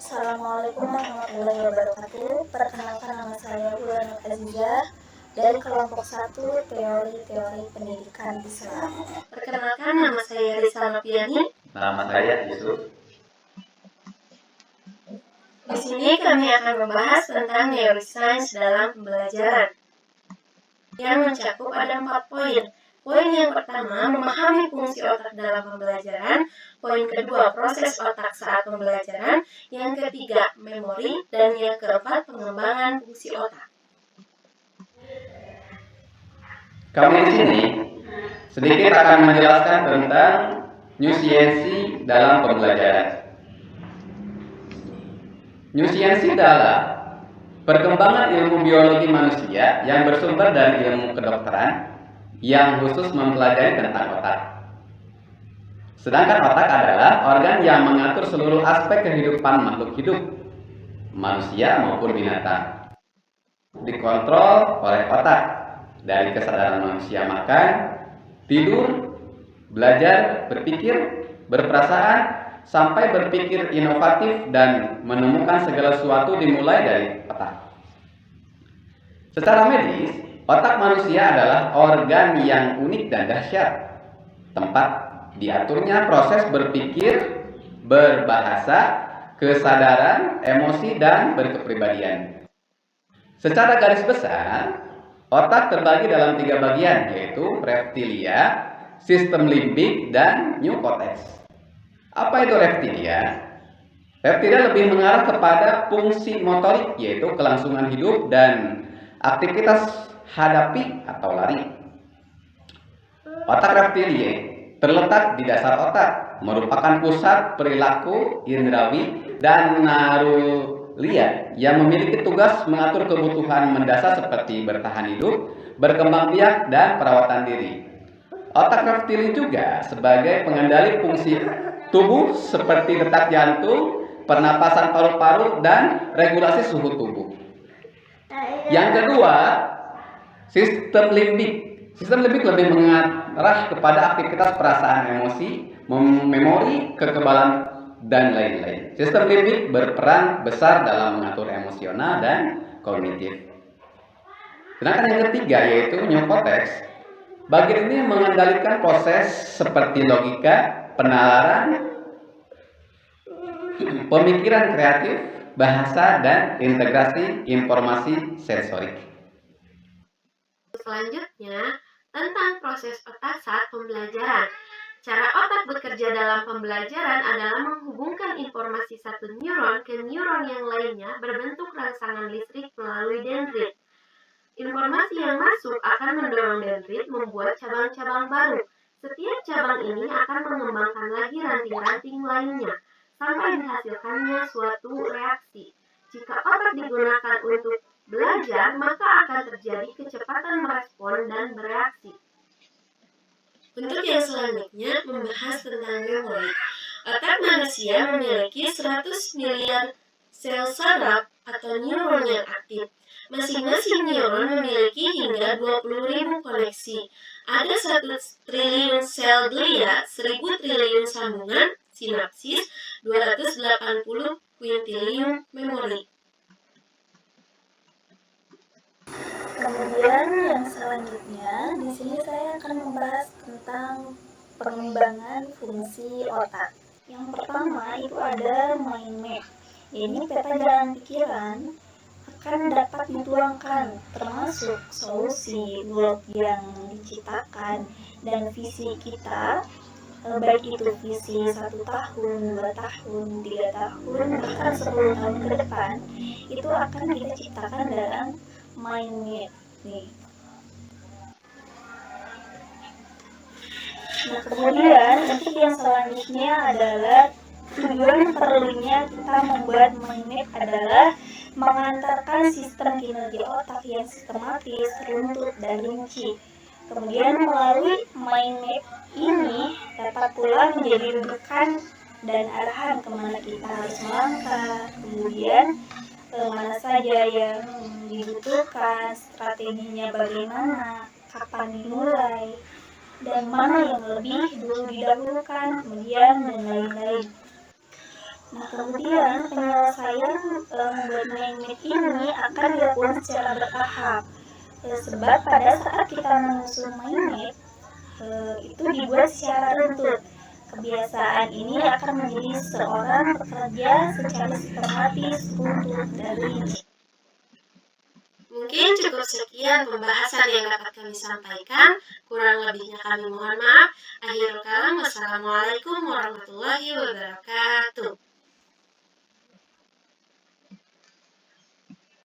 Assalamualaikum warahmatullahi wabarakatuh. Perkenalkan, nama saya Wulan Azizah dari kelompok 1 Teori-Teori Pendidikan Islam. Perkenalkan, nama saya Risa Nopiani. Nama saya Yusuf. Di sini kami akan membahas tentang neuroscience dalam pembelajaran yang mencakup ada 4 poin. Poin yang pertama, memahami fungsi otak dalam pembelajaran. Poin kedua, proses otak saat pembelajaran. Yang ketiga, memori. Dan yang keempat, pengembangan fungsi otak. Kami di sini sedikit akan menjelaskan tentang neuroscience dalam pembelajaran. Neuroscience adalah perkembangan ilmu biologi manusia yang bersumber dari ilmu kedokteran yang khusus mempelajari tentang otak. Sedangkan otak adalah organ yang mengatur seluruh aspek kehidupan makhluk hidup, manusia maupun binatang. Dikontrol oleh otak, dari kesadaran manusia makan, tidur, belajar, berpikir, berperasaan, sampai berpikir inovatif dan menemukan segala sesuatu dimulai dari otak. Secara medis, otak manusia adalah organ yang unik dan dahsyat, tempat diaturnya proses berpikir, berbahasa, kesadaran, emosi, dan berkepribadian. Secara garis besar, otak terbagi dalam 3 bagian, yaitu reptilia, sistem limbik, dan neokortex. Apa itu reptilia? Reptilia lebih mengarah kepada fungsi motorik, yaitu kelangsungan hidup dan aktivitas hadapi atau lari. Otak reptilia terletak di dasar otak, merupakan pusat perilaku indrawi dan narulia yang memiliki tugas mengatur kebutuhan mendasar seperti bertahan hidup, berkembang biak, dan perawatan diri. Otak reptili juga sebagai pengendali fungsi tubuh seperti detak jantung, pernapasan paru-paru, dan regulasi suhu tubuh. Yang kedua, sistem limbik. Sistem limbik lebih mengarah kepada aktivitas perasaan, emosi, memori, kekebalan, dan lain-lain. Sistem limbik berperan besar dalam mengatur emosional dan kognitif. Sedangkan yang ketiga yaitu neokortex. Bagian ini mengendalikan proses seperti logika, penalaran, pemikiran kreatif, bahasa, dan integrasi informasi sensorik. Selanjutnya, tentang proses otak saat pembelajaran. Cara otak bekerja dalam pembelajaran adalah menghubungkan informasi satu neuron ke neuron yang lainnya berbentuk rangsangan listrik melalui dendrit. Informasi yang masuk akan mendorong dendrit membuat cabang-cabang baru. Setiap cabang ini akan mengembangkan lagi ranting-ranting lainnya, sampai dihasilkannya suatu reaksi. Jika otak digunakan untuk belajar, maka akan terjadi kecepatan merespon dan bereaksi. Untuk yang selanjutnya, membahas tentang memori. Otak manusia memiliki 100 miliar sel saraf atau neuron yang aktif. Masing-masing neuron memiliki hingga 20.000 koneksi. Ada 1 triliun sel glia, 1000 triliun sambungan, sinapsis, 280 kuintiliun memori. Kemudian yang selanjutnya, di sini saya akan membahas tentang pengembangan fungsi otak. Yang pertama itu ada mind map. Ini peta jalan pikiran akan dapat dituangkan, termasuk solusi blok yang diciptakan dan visi kita, baik itu visi 1 tahun, 2 tahun, 3 tahun, bahkan 10 tahun ke depan, itu akan kita ciptakan dalam mind map nih. Nah, kemudian untuk yang selanjutnya adalah tujuan perlunya kita membuat mind map adalah mengantarkan sistem kinerja otak yang sistematis, runtut, dan rinci. Kemudian melalui mind map ini dapat pula menjadi rujukan dan arahan kemana kita harus melangkah, kemudian mana saja yang dibutuhkan, strateginya bagaimana, kapan dimulai, dan mana yang lebih dulu didahulukan, kemudian dan lain-lain. Nah, kemudian penyelesaian membuat mind map ini akan dilakukan secara bertahap. Sebab pada saat kita menyusun mind map, itu dibuat secara runtut. Kebiasaan ini akan menjadi seorang pekerja secara sistematis, runtut, dan rinci. Mungkin cukup sekian pembahasan yang dapat kami sampaikan. Kurang lebihnya kami mohon maaf. Akhirul kalam, wassalamualaikum warahmatullahi wabarakatuh.